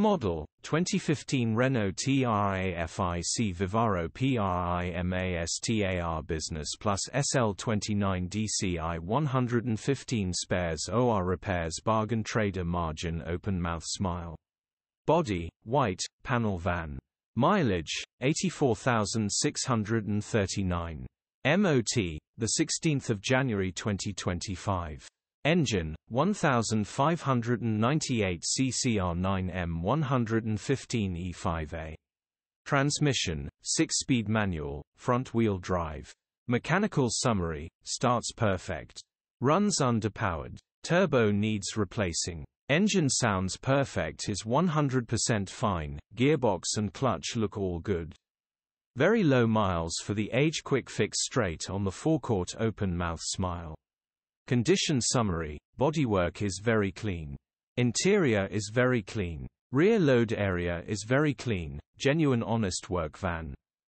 Model, 2015 Renault Trafic VIVARO PRIMASTAR Business Plus SL29 dCi 115 spares OR repairs bargain trader margin open mouth smile. Body, white, panel van. Mileage, 84,639. MOT, 16 January 2025. Engine, 1598 CCR9M 115E5A. Transmission, 6-speed manual, front-wheel drive. Mechanical summary, starts perfect. Runs underpowered. Turbo needs replacing. Engine sounds perfect is 100% fine, gearbox and clutch look all good. Very low miles for the age quick fix straight on the forecourt open mouth smile. Condition summary, bodywork is very clean. Interior is very clean. Rear load area is very clean, genuine honest work van.